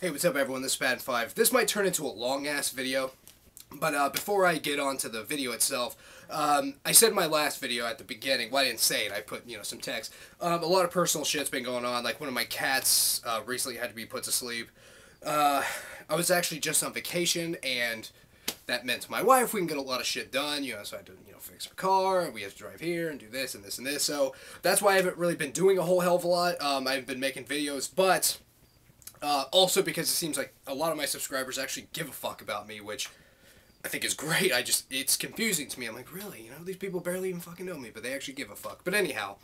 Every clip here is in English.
Hey, what's up everyone, this is Bad5. This might turn into a long-ass video, but before I get on to the video itself, I said in my last video at the beginning, well I didn't say it, I put, some text, a lot of personal shit's been going on, like one of my cats recently had to be put to sleep. I was actually just on vacation, and that meant to my wife we can get a lot of shit done, so I had to, fix her car, and we have to drive here and do this and this and this, so that's why I haven't really been doing a whole hell of a lot. I've been making videos, but also because it seems like a lot of my subscribers actually give a fuck about me, which I think is great. It's confusing to me. I'm like, really? These people barely even fucking know me, but they actually give a fuck. But anyhow,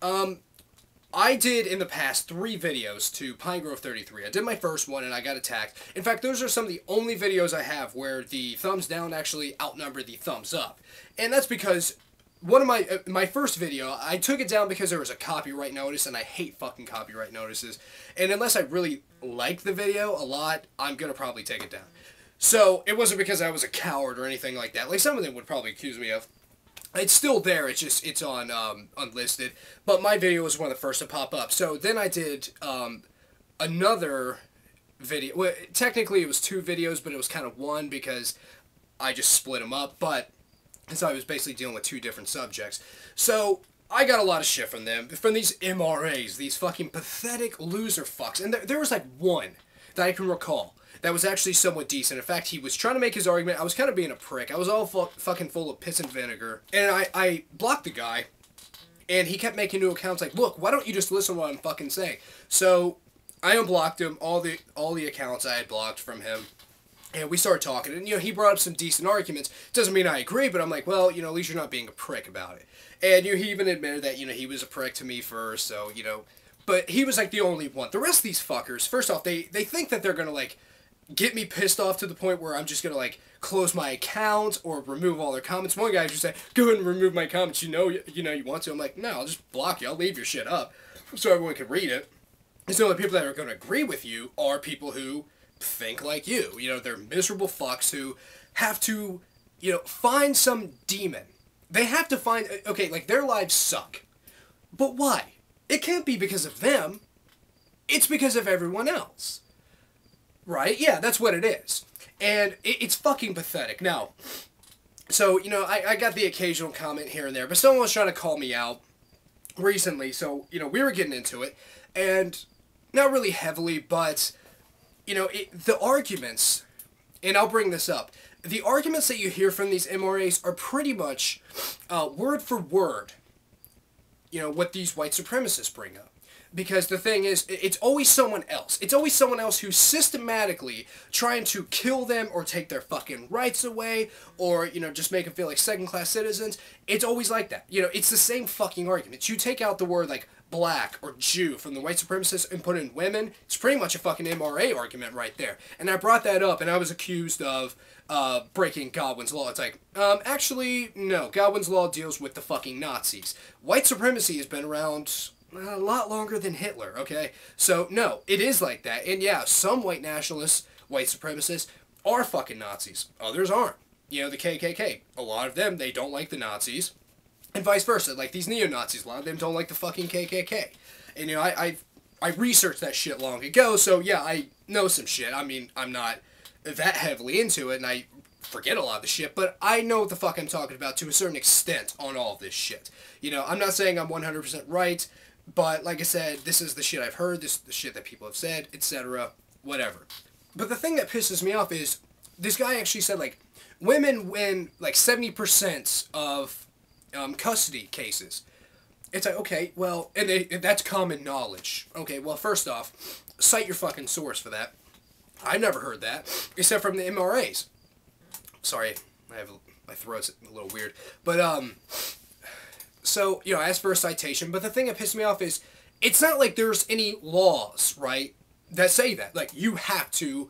I did in the past 3 videos to Pine Grove 33. I did my first one and I got attacked. In fact, those are some of the only videos I have where the thumbs down actually outnumber the thumbs up. And that's because one of my first video, I took it down because there was a copyright notice, and I hate fucking copyright notices. And unless I really like the video a lot, I'm gonna probably take it down. So it wasn't because I was a coward or anything like that. Like some of them would probably accuse me of. It's still there. It's on unlisted. But my video was one of the first to pop up. So then I did another video. Well, technically it was 2 videos, but it was kind of one because I just split them up. But so I was basically dealing with 2 different subjects. So I got a lot of shit from them, from these MRAs, these fucking pathetic loser fucks. And there was like one that I can recall that was actually somewhat decent. In fact, he was trying to make his argument. I was kind of being a prick. I was all fucking full of piss and vinegar. And I blocked the guy, and he kept making new accounts like, look, why don't you just listen to what I'm fucking saying? So I unblocked him, all the accounts I had blocked from him. And we started talking, and, he brought up some decent arguments. Doesn't mean I agree, but I'm like, well, at least you're not being a prick about it. And, he even admitted that, he was a prick to me first, so, but he was, like, the only one. The rest of these fuckers, first off, they think that they're gonna, like, get me pissed off to the point where I'm just gonna, like, close my account or remove all their comments. One guy just said, go ahead and remove my comments, you want to. I'm like, no, I'll just block you. I'll leave your shit up so everyone can read it. And so the only people that are gonna agree with you are people who think like you. They're miserable fucks who have to, find some demon. They have to find, okay, like, their lives suck. But why? It can't be because of them. It's because of everyone else. Right? Yeah, that's what it is. And it's fucking pathetic. Now, so, I got the occasional comment here and there, but someone was trying to call me out recently, so, we were getting into it, and not really heavily, but the arguments, and I'll bring this up, the arguments that you hear from these MRAs are pretty much word for word, what these white supremacists bring up. Because the thing is, it's always someone else. It's always someone else who's systematically trying to kill them or take their fucking rights away or, just make them feel like second-class citizens. It's always like that. It's the same fucking arguments. You take out the word, like, black or Jew from the white supremacists and put in women, it's pretty much a fucking MRA argument right there. And I brought that up, and I was accused of breaking Godwin's Law. It's like, actually, no. Godwin's Law deals with the fucking Nazis. White supremacy has been around a lot longer than Hitler, okay? So, no, it is like that. And yeah, some white nationalists, white supremacists, are fucking Nazis. Others aren't. The KKK. A lot of them, they don't like the Nazis. And vice versa. Like, these neo-Nazis, a lot of them don't like the fucking KKK. And, I researched that shit long ago, so yeah, I know some shit. I mean, I'm not that heavily into it, and I forget a lot of the shit, but I know what the fuck I'm talking about to a certain extent on all of this shit. I'm not saying I'm 100% right, but like I said, this is the shit I've heard, this is the shit that people have said, etc., whatever. But the thing that pisses me off is, this guy actually said, like, women win, like, 70% of custody cases. It's like, okay, well, and that's common knowledge. Okay, well, first off, cite your fucking source for that. I've never heard that, except from the MRAs. Sorry, my throat's a little weird. But, so, I asked for a citation, but the thing that pissed me off is, it's not like there's any laws, right, that say that. Like, you have to,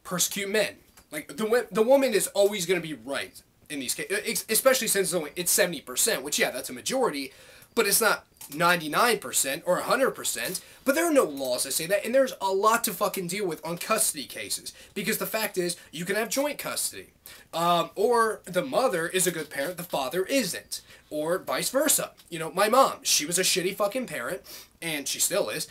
persecute men. Like, the woman is always going to be right in these cases, especially since it's 70%, which, yeah, that's a majority, but it's not 99% or 100%, but there are no laws that say that, and there's a lot to fucking deal with on custody cases, because the fact is, you can have joint custody, or the mother is a good parent, the father isn't, or vice versa. My mom, she was a shitty fucking parent, and she still is,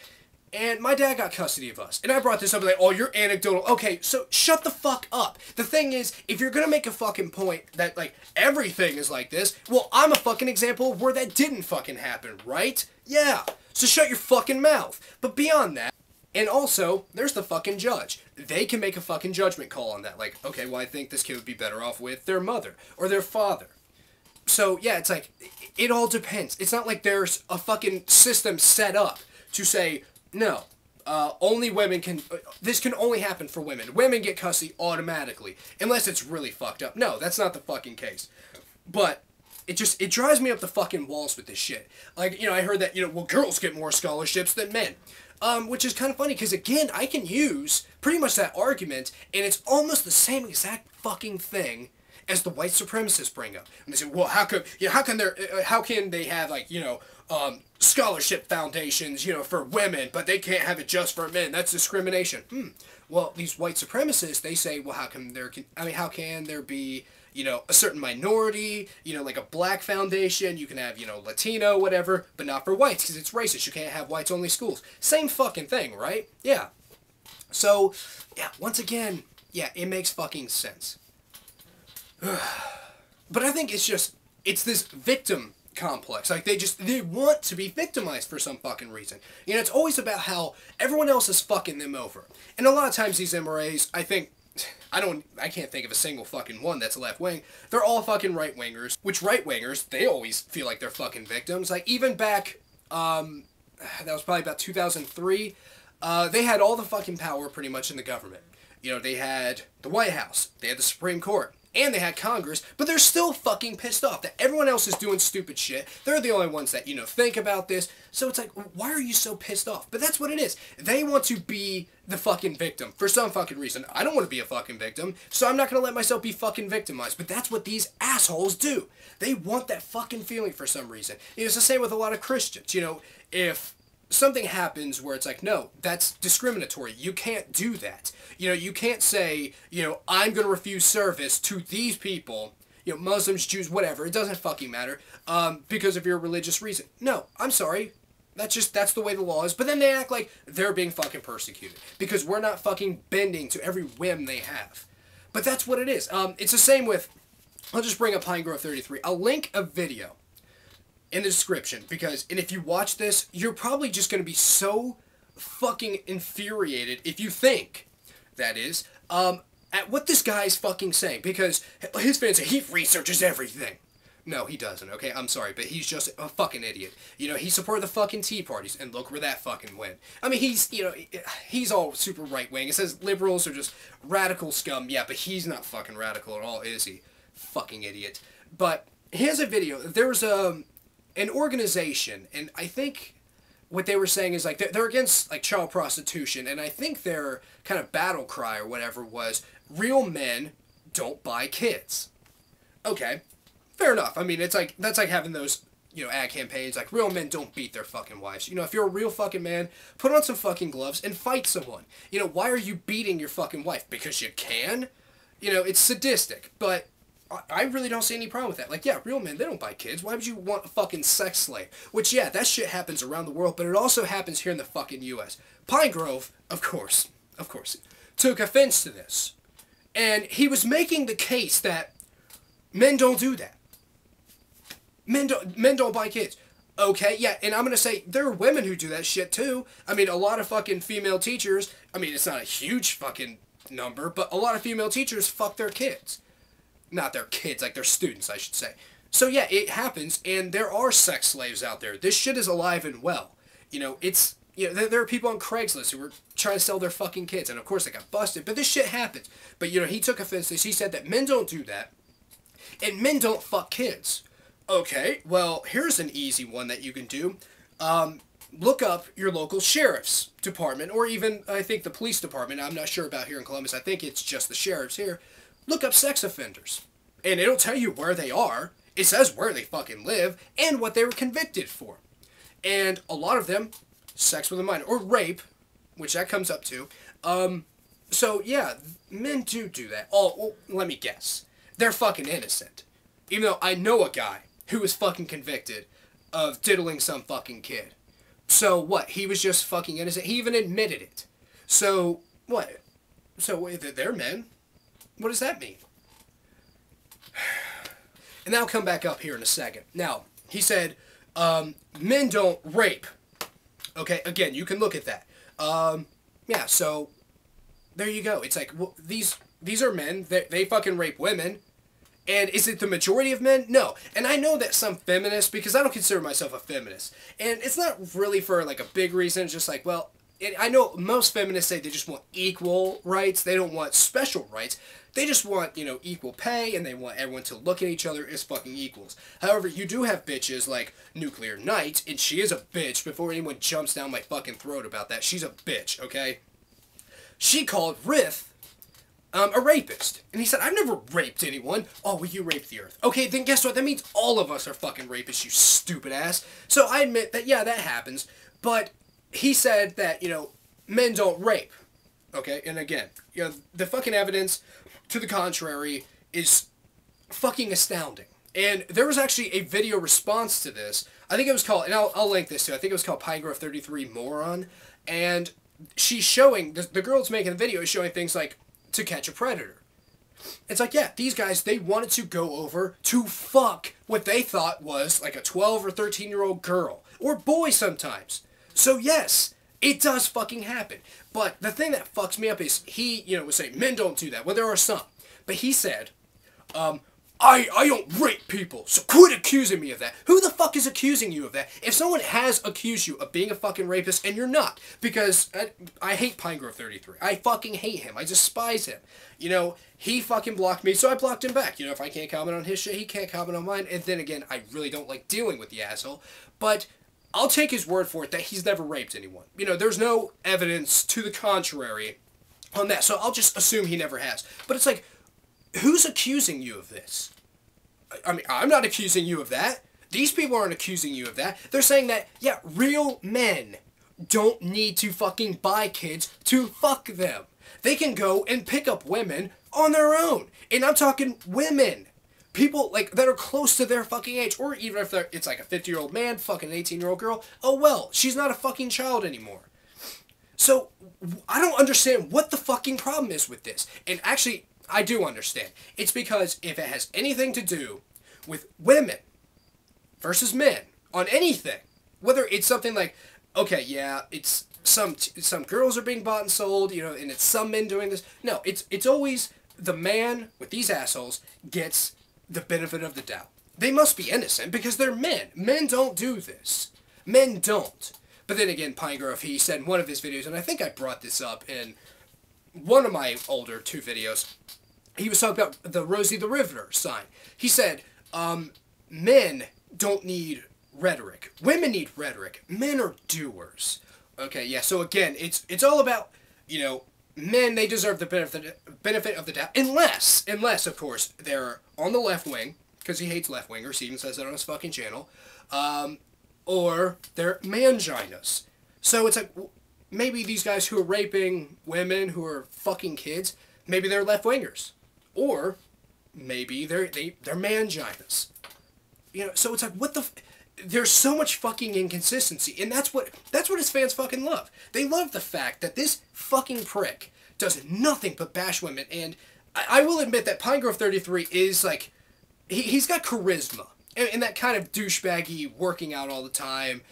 and my dad got custody of us. And I brought this up like, oh, you're anecdotal. Okay, so shut the fuck up. The thing is, if you're gonna make a fucking point that, like, everything is like this, well, I'm a fucking example of where that didn't fucking happen, right? Yeah. So shut your fucking mouth. But beyond that, and also, there's the fucking judge. They can make a fucking judgment call on that. Like, okay, well, I think this kid would be better off with their mother or their father. So, yeah, it's like, it all depends. It's not like there's a fucking system set up to say, no, only women can, this can only happen for women. Women get custody automatically, unless it's really fucked up. No, that's not the fucking case. But it drives me up the fucking walls with this shit. Like, you know, I heard that, you know, well, girls get more scholarships than men. Which is kind of funny, because again, I can use pretty much that argument, and it's almost the same exact fucking thing as the white supremacists bring up. And they say, well, how can they have, like, you know, scholarship foundations, you know, for women, but they can't have it just for men? That's discrimination. Well, these white supremacists, they say, well, how can there be, you know, a certain minority, you know, like a black foundation, you can have, you know, Latino, whatever, but not for whites, because it's racist. You can't have whites-only schools. Same fucking thing, right? Yeah. So, yeah, once again, yeah, it makes fucking sense. But I think it's this victim complex. Like, they want to be victimized for some fucking reason. You know, it's always about how everyone else is fucking them over. And a lot of times these MRAs, I can't think of a single fucking one that's left-wing. They're all fucking right-wingers. Which right-wingers, they always feel like they're fucking victims. Like, even back, that was probably about 2003, they had all the fucking power pretty much in the government. You know, they had the White House, they had the Supreme Court, and they had Congress, but they're still fucking pissed off that everyone else is doing stupid shit. They're the only ones that, you know, think about this. So it's like, why are you so pissed off? But that's what it is. They want to be the fucking victim for some fucking reason. I don't want to be a fucking victim, so I'm not going to let myself be fucking victimized. But that's what these assholes do. They want that fucking feeling for some reason. It's the same with a lot of Christians. You know, if something happens where it's like, no, that's discriminatory. You can't do that. You know, you can't say, you know, I'm going to refuse service to these people, you know, Muslims, Jews, whatever. It doesn't fucking matter, because of your religious reason. No, I'm sorry. That's the way the law is. But then they act like they're being fucking persecuted because we're not fucking bending to every whim they have. But that's what it is. It's the same with, I'll just bring up Pine Grove 33. I'll link a video in the description, and if you watch this, you're probably just going to be so fucking infuriated, if you think, that is, at what this guy is fucking saying, because his fans say he researches everything. No, he doesn't, okay? I'm sorry, but he's just a fucking idiot. You know, he supported the fucking Tea Parties, and look where that fucking went. I mean, he's all super right-wing. It says liberals are just radical scum. Yeah, but he's not fucking radical at all, is he? Fucking idiot. But here's a video. There was an organization, and I think what they were saying is, like, they're against, like, child prostitution, and I think their kind of battle cry or whatever was, real men don't buy kids. Okay, fair enough. I mean, it's like, that's like having those, you know, ad campaigns, like, real men don't beat their fucking wives. You know, if you're a real fucking man, put on some fucking gloves and fight someone. You know, why are you beating your fucking wife? Because you can? You know, it's sadistic, but I really don't see any problem with that. Like, yeah, real men, they don't buy kids. Why would you want a fucking sex slave? Which, yeah, that shit happens around the world, but it also happens here in the fucking U.S. Pine Grove, of course, took offense to this. And he was making the case that men don't do that. Men don't buy kids. Okay, yeah, and I'm going to say there are women who do that shit too. I mean, a lot of fucking female teachers, I mean, it's not a huge fucking number, but a lot of female teachers fuck their kids. Not their kids, like their students, I should say. So yeah, it happens, and there are sex slaves out there. This shit is alive and well. You know, it's, you know, there are people on Craigslist who were trying to sell their fucking kids, and of course they got busted, but this shit happens. But, you know, he took offense to this. He said that men don't do that, and men don't fuck kids. Okay, well, here's an easy one that you can do. Look up your local sheriff's department, or even, I think, the police department. I'm not sure about here in Columbus. I think it's just the sheriffs here. Look up sex offenders, and it'll tell you where they are. It says where they fucking live and what they were convicted for. And a lot of them, sex with a minor, or rape, which that comes up to. So, yeah, men do that. Oh, well, let me guess. They're fucking innocent. Even though I know a guy who was fucking convicted of diddling some fucking kid. So what? He was just fucking innocent. He even admitted it. So what? So wait, they're men? What does that mean? And I'll come back up here in a second. Now, he said, men don't rape. Okay, again, you can look at that. Yeah, so there you go. It's like, well, these are men. They fucking rape women. And is it the majority of men? No. And I know that some feminists, because I don't consider myself a feminist, and it's not really for like a big reason. It's just like, well, I know most feminists say they just want equal rights. They don't want special rights. They just want, you know, equal pay, and they want everyone to look at each other as fucking equals. However, you do have bitches like Nuclear Knight, and she is a bitch. Before anyone jumps down my fucking throat about that, she's a bitch, okay? She called Rith a rapist. And he said, I've never raped anyone. Oh, well, you raped the earth. Okay, then guess what? That means all of us are fucking rapists, you stupid ass. So I admit that, yeah, that happens. But he said that, you know, men don't rape. Okay, and again, you know, the fucking evidence to the contrary is fucking astounding. And there was actually a video response to this. I think it was called, and I'll link this too, I think it was called Pinegrove33 Moron. And she's showing, the girl's making the video is showing things like To Catch a Predator. It's like, yeah, these guys, they wanted to go over to fuck what they thought was like a 12 or 13-year-old girl. Or boy sometimes. So yes, it does fucking happen. But the thing that fucks me up is he, you know, was saying, men don't do that. Well, there are some. But he said, I don't rape people, so quit accusing me of that. Who the fuck is accusing you of that? If someone has accused you of being a fucking rapist, and you're not, because I hate Pinegrove33. I fucking hate him. I despise him. You know, he fucking blocked me, so I blocked him back. You know, if I can't comment on his shit, he can't comment on mine. And then again, I really don't like dealing with the asshole. But I'll take his word for it that he's never raped anyone. You know, there's no evidence to the contrary on that, so I'll just assume he never has. But it's like, who's accusing you of this? I mean, I'm not accusing you of that. These people aren't accusing you of that. They're saying that, yeah, real men don't need to fucking buy kids to fuck them. They can go and pick up women on their own. And I'm talking women. People, like, that are close to their fucking age. Or even if it's like a 50-year-old man fucking an 18-year-old girl. Oh, well, she's not a fucking child anymore. So, I don't understand what the fucking problem is with this. And actually, I do understand. It's because if it has anything to do with women versus men on anything, whether it's something like, okay, yeah, it's some girls are being bought and sold, you know, and it's some men doing this. No, it's always the man with these assholes gets the benefit of the doubt. They must be innocent because they're men. Men don't do this. Men don't. But then again, Pinegrove, he said in one of his videos, and I think I brought this up in one of my older 2 videos, he was talking about the Rosie the Riveter sign. He said, men don't need rhetoric. Women need rhetoric. Men are doers. Okay, yeah, so again, it's all about, you know, men, they deserve the benefit of the doubt. Unless, of course, they're on the left wing, because he hates left-wingers, he even says that on his fucking channel, or they're manginas. So it's like, maybe these guys who are raping women, who are fucking kids, maybe they're left-wingers. Or maybe they're manginas. You know, so it's like, what the there's so much fucking inconsistency, and that's what his fans fucking love. They love the fact that this fucking prick does nothing but bash women, and I will admit that Pinegrove33 is like, he's got charisma, and that kind of douchebaggy, working out all the time,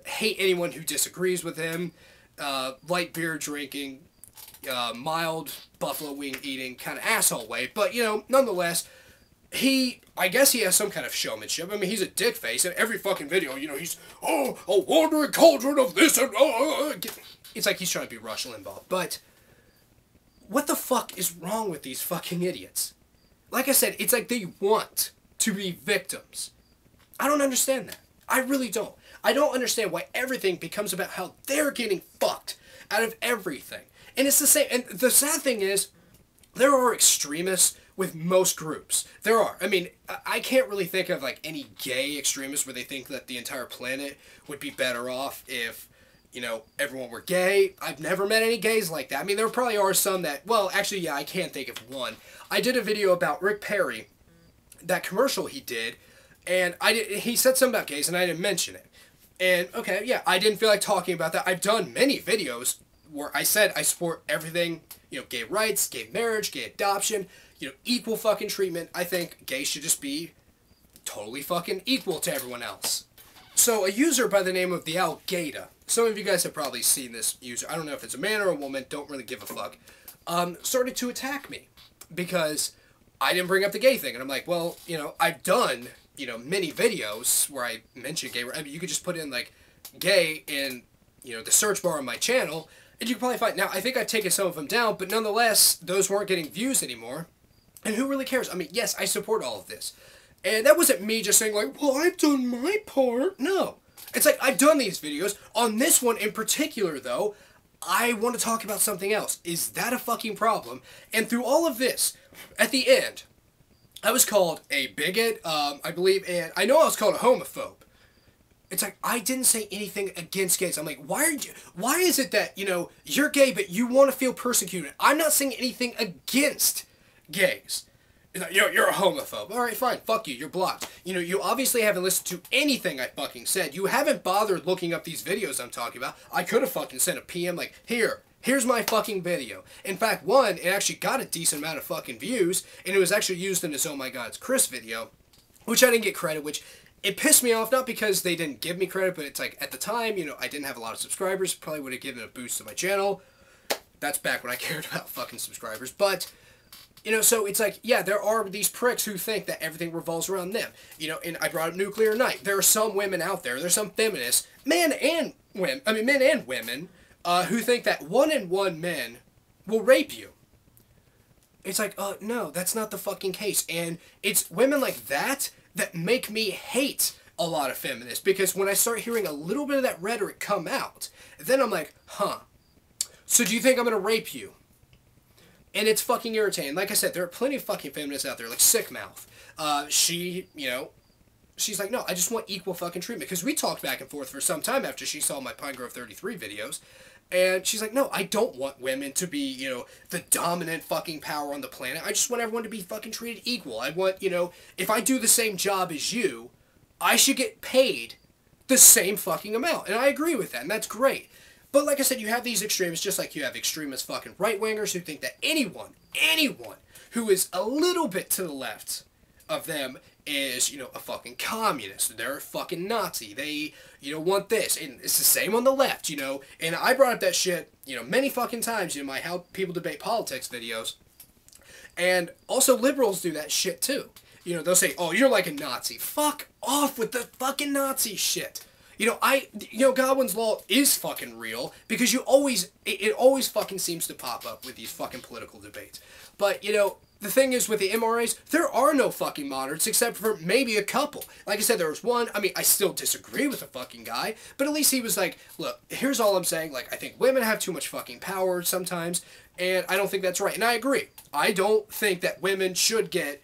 hate anyone who disagrees with him, light beer drinking, mild buffalo wing eating kind of asshole way, but, you know, nonetheless, I guess he has some kind of showmanship. I mean, he's a dick face, and every fucking video, you know, he's, oh, a wandering cauldron of this, and it's like he's trying to be Rush Limbaugh, but what the fuck is wrong with these fucking idiots? Like I said, it's like they want to be victims. I don't understand that. I really don't. I don't understand why everything becomes about how they're getting fucked out of everything. And it's the same, and the sad thing is, there are extremists with most groups. There are. I mean, I can't really think of, like, any gay extremists where they think that the entire planet would be better off if, you know, everyone were gay. I've never met any gays like that. I mean, there probably are some that, well, actually, yeah, I can't think of one. I did a video about Rick Perry, that commercial he did, and he said something about gays, and I didn't mention it. And, okay, yeah, I didn't feel like talking about that. I've done many videos where I said I support everything, gay rights, gay marriage, gay adoption, equal fucking treatment. I think gays should just be totally fucking equal to everyone else. So a user by the name of the Algaida, some of you guys have probably seen this user, I don't know if it's a man or a woman, don't really give a fuck, started to attack me because I didn't bring up the gay thing. And I'm like, well, I've done, many videos where I mention gay. I mean, you could just put in, like, gay in, the search bar on my channel, and you can probably find. Now, I think I've taken some of them down, but nonetheless, those weren't getting views anymore. And who really cares? I mean, yes, I support all of this. And that wasn't me just saying, like, well, I've done my part. No. It's like, I've done these videos. On this one in particular, though, I want to talk about something else. Is that a fucking problem? And through all of this, at the end, I was called a bigot, I believe, and I know I was called a homophobe. It's like, I didn't say anything against gays. I'm like, why is it that, you're gay, but you want to feel persecuted? I'm not saying anything against gays. It's like, you're a homophobe. Alright, fine, fuck you, you're blocked. You obviously haven't listened to anything I fucking said. You haven't bothered looking up these videos I'm talking about. I could have fucking sent a PM like, here's my fucking video. In fact, it actually got a decent amount of fucking views, and it was actually used in this Oh My God, It's Chris video, which I didn't get credit, which it pissed me off, not because they didn't give me credit, but it's like, at the time, I didn't have a lot of subscribers, probably would have given a boost to my channel. That's back when I cared about fucking subscribers, but, so it's like, yeah, there are these pricks who think that everything revolves around them, and I brought up Nuclear Night. There are some women out there's some feminists, men and women, who think that 1-in-1 men will rape you. It's like, no, that's not the fucking case, and it's women like that make me hate a lot of feminists, because when I start hearing a little bit of that rhetoric come out, then I'm like, huh, so do you think I'm gonna rape you? And it's fucking irritating. Like I said, there are plenty of fucking feminists out there, like Sick Mouth. She's like, no, I just want equal fucking treatment, because we talked back and forth for some time after she saw my Pine Grove 33 videos, and she's like, no, I don't want women to be, the dominant fucking power on the planet. I just want everyone to be fucking treated equal. I want, if I do the same job as you, I should get paid the same fucking amount. And I agree with that, and that's great. But like I said, you have these extremists, just like you have extremist fucking right-wingers who think that anyone who is a little bit to the left of them is, a fucking communist. They're a fucking Nazi. They, want this. And it's the same on the left, And I brought up that shit, many fucking times in my How People Debate Politics videos. And also liberals do that shit too. They'll say, oh, you're like a Nazi. Fuck off with the fucking Nazi shit. Godwin's Law is fucking real, because it always fucking seems to pop up with these fucking political debates. But, the thing is, with the MRAs, there are no fucking moderates except for maybe a couple. Like I said, there was one. I mean, I still disagree with the fucking guy, but at least he was like, look, here's all I'm saying. Like, I think women have too much fucking power sometimes, and I don't think that's right. And I agree. I don't think that women should get,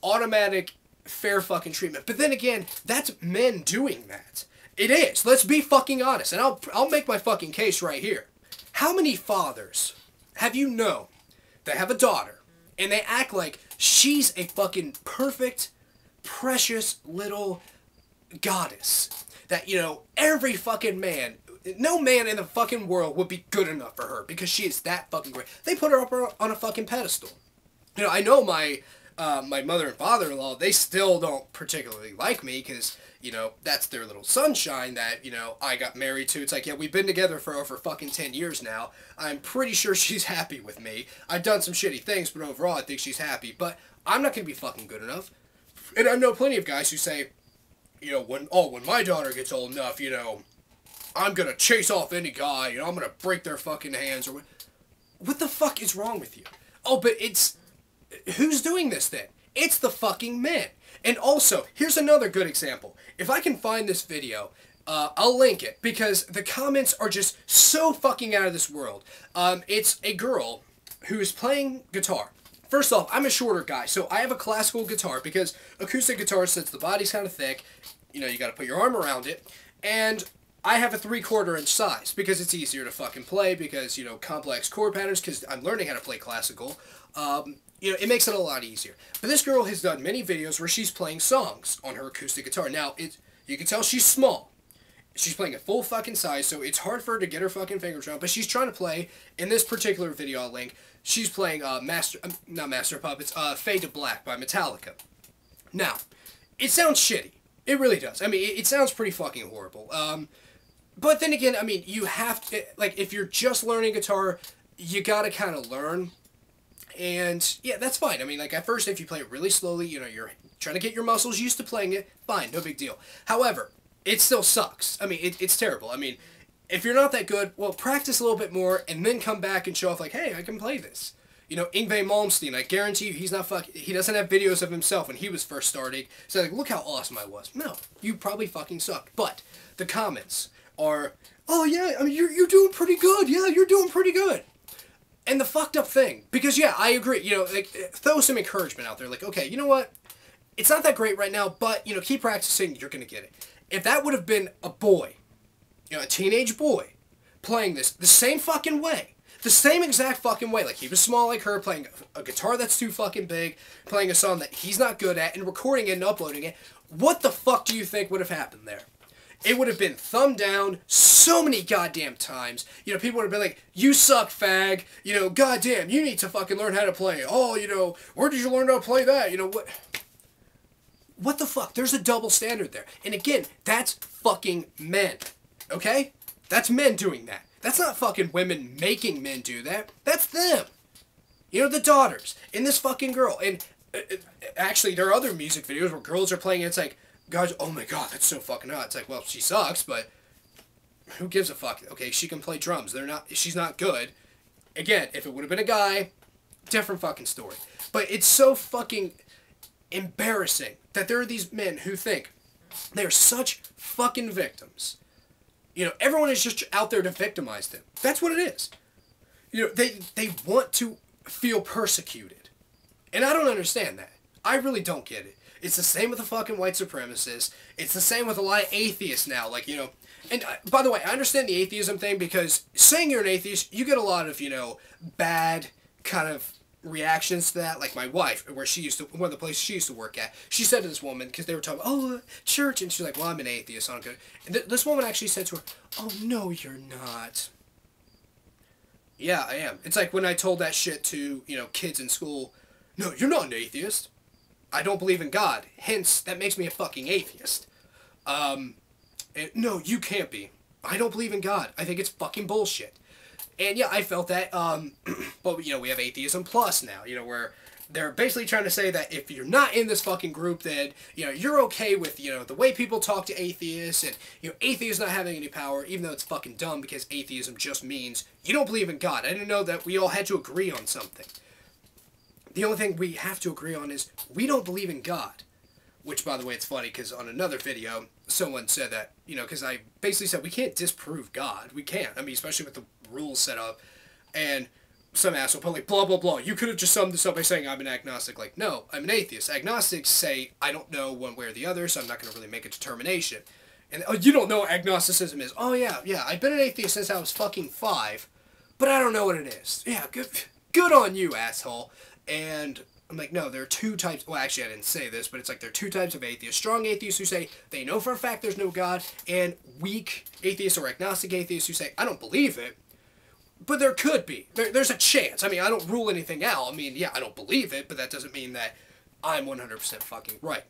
automatic fair fucking treatment. But then again, that's men doing that. It is. Let's be fucking honest. And I'll make my fucking case right here. How many fathers have you known that have a daughter, and they act like she's a fucking perfect, precious little goddess? That, every fucking man, no man in the fucking world would be good enough for her, because she is that fucking great. They put her up on a fucking pedestal. I know my mother and father-in-law, they still don't particularly like me, because, that's their little sunshine that, I got married to. It's like, yeah, we've been together for over fucking 10 years now. I'm pretty sure she's happy with me. I've done some shitty things, but overall, I think she's happy. But I'm not going to be fucking good enough. And I know plenty of guys who say, when my daughter gets old enough, I'm going to chase off any guy, I'm going to break their fucking hands. Or what the fuck is wrong with you? Oh, but who's doing this then? It's the fucking men. And also, here's another good example. If I can find this video, I'll link it, because the comments are just so fucking out of this world. It's a girl who is playing guitar. First off, I'm a shorter guy, so I have a classical guitar, because acoustic guitar, since the body's kind of thick, you gotta put your arm around it, and I have a 3/4 inch size, because it's easier to fucking play, because, complex chord patterns, because I'm learning how to play classical. It makes it a lot easier. But this girl has done many videos where she's playing songs on her acoustic guitar. Now, you can tell she's small. She's playing at full fucking size, so it's hard for her to get her fucking fingers around. But she's trying to play, in this particular video I'll link, she's playing not Master of Puppets, Fade to Black by Metallica. Now, it sounds shitty. It really does. I mean, it sounds pretty fucking horrible. But then again, I mean, you have to, like, if you're just learning guitar, you gotta kind of learn. And, yeah, that's fine. I mean, like, at first, if you play it really slowly, you know, you're trying to get your muscles used to playing it, fine, no big deal. However, it still sucks. I mean, it's terrible. I mean, if you're not that good, well, practice a little bit more, and then come back and show off, like, hey, I can play this. You know, Yngwie Malmsteen, I guarantee you, he doesn't have videos of himself when he was first starting, so like, look how awesome I was. No, you probably fucking sucked. But the comments are, oh yeah, I mean, you're doing pretty good. Yeah, you're doing pretty good. And the fucked up thing, because yeah, I agree, you know, like, throw some encouragement out there, like, okay, you know what, it's not that great right now, but, you know, keep practicing, you're gonna get it. If that would have been a boy, you know, a teenage boy, playing this the same fucking way, the same exact fucking way, like he was small like her, playing a guitar that's too fucking big, playing a song that he's not good at, and recording it and uploading it, what the fuck do you think would have happened there? It would have been thumb down so many goddamn times. You know, people would have been like, you suck, fag. You know, goddamn, you need to fucking learn how to play. Oh, you know, where did you learn how to play that? You know, what the fuck? There's a double standard there. And again, that's fucking men. Okay? That's men doing that. That's not fucking women making men do that. That's them. You know, the daughters. And this fucking girl. And actually, there are other music videos where girls are playing and it's like, guys, oh my god, that's so fucking hot. It's like, well, she sucks, but who gives a fuck? Okay, she can play drums. She's not good. Again, if it would have been a guy, different fucking story. But it's so fucking embarrassing that there are these men who think they're such fucking victims. You know, everyone is just out there to victimize them. That's what it is. You know, they want to feel persecuted. And I don't understand that. I really don't get it. It's the same with the fucking white supremacists. It's the same with a lot of atheists now. Like, you know, and by the way, I understand the atheism thing because saying you're an atheist, you get a lot of, you know, bad kind of reactions to that. Like my wife, where one of the places she used to work at, she said to this woman, because they were talking, oh, church, and she's like, well, I'm an atheist, so I'm good. And this woman actually said to her, oh, no, you're not. Yeah, I am. It's like when I told that shit to, you know, kids in school, no, you're not an atheist. I don't believe in God. Hence, that makes me a fucking atheist. No, you can't be. I don't believe in God. I think it's fucking bullshit. And yeah, I felt that, but, you know, we have Atheism Plus now, you know, where they're basically trying to say that if you're not in this fucking group, then, you know, you're okay with, you know, the way people talk to atheists, and, you know, atheists not having any power, even though it's fucking dumb, because atheism just means you don't believe in God. I didn't know that we all had to agree on something. The only thing we have to agree on is we don't believe in God. Which, by the way, it's funny, because on another video, someone said that, you know, because I basically said we can't disprove God. We can't. I mean, especially with the rules set up. And some asshole put like, blah, blah, blah. You could have just summed this up by saying I'm an agnostic. Like, no, I'm an atheist. Agnostics say, I don't know one way or the other, so I'm not going to really make a determination. And, oh, you don't know what agnosticism is. Oh, yeah, I've been an atheist since I was fucking 5, but I don't know what it is. Yeah, good on you, asshole. And I'm like, no, there are two types. Well, actually, I didn't say this, but it's like there are two types of atheists. Strong atheists who say they know for a fact there's no God, and weak atheists or agnostic atheists who say, I don't believe it, but there could be. There's a chance. I mean, I don't rule anything out. I mean, yeah, I don't believe it, but that doesn't mean that I'm 100% fucking right.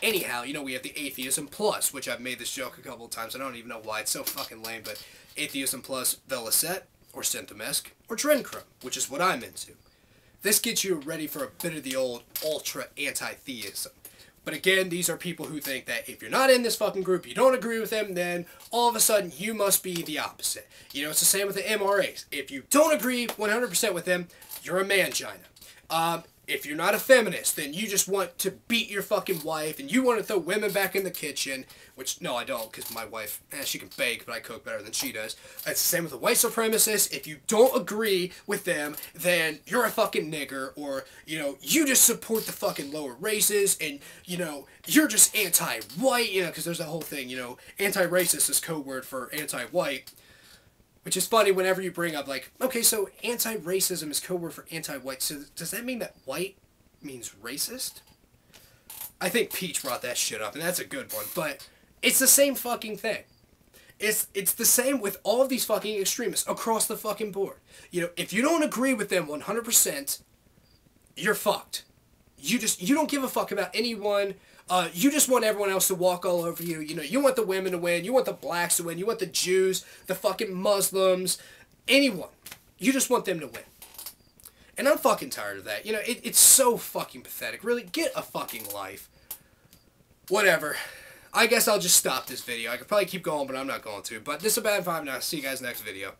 Anyhow, you know, we have the Atheism Plus, which I've made this joke a couple of times. I don't even know why. It's so fucking lame, but Atheism Plus Velocet, or Synthemesk, or Drenchrome, which is what I'm into. This gets you ready for a bit of the old ultra anti-theism. But again, these are people who think that if you're not in this fucking group, you don't agree with them, then all of a sudden you must be the opposite. You know, it's the same with the MRAs. If you don't agree 100% with them, you're a mangina. If you're not a feminist, then you just want to beat your fucking wife, and you want to throw women back in the kitchen, which, no, I don't, because my wife, she can bake, but I cook better than she does. It's the same with the white supremacists. If you don't agree with them, then you're a fucking nigger, or, you know, you just support the fucking lower races, and, you know, you're just anti-white, you know, because there's that whole thing, you know, anti-racist is code word for anti-white. Which is funny whenever you bring up, like, okay, so anti-racism is code word for anti-white, so does that mean that white means racist? I think Peach brought that shit up, and that's a good one, but it's the same fucking thing. It's the same with all of these fucking extremists across the fucking board. You know, if you don't agree with them 100%, you're fucked. You don't give a fuck about anyone. You just want everyone else to walk all over you. You know, you want the women to win. You want the blacks to win. You want the Jews, the fucking Muslims, anyone. You just want them to win. And I'm fucking tired of that. You know, it's so fucking pathetic. Really, get a fucking life. Whatever. I guess I'll just stop this video. I could probably keep going, but I'm not going to. But this is Bad 5 now. See you guys next video.